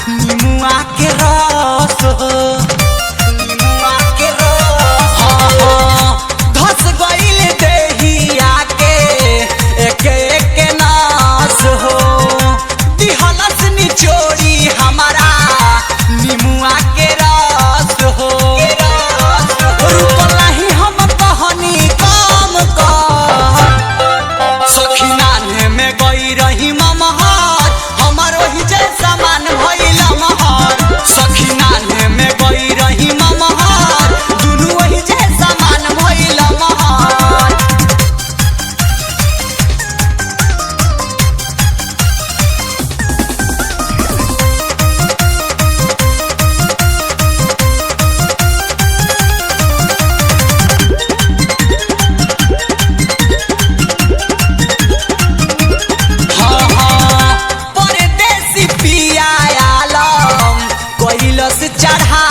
निमुआ के रस निमुआ के रस धस गइल देहिया के एक एक नास हो दिहलस निचोड़ी हमारा निमुआ के रस हो रुपलाही हम कहनी काम कर सखी नाने में गई रही ममहर हमर वही जैसा मान भइल महर सखी नाने में गई रही ममहर दुनू वही जैसा मान भइल महर परदेसी पिया आलम कैलस चढ़ा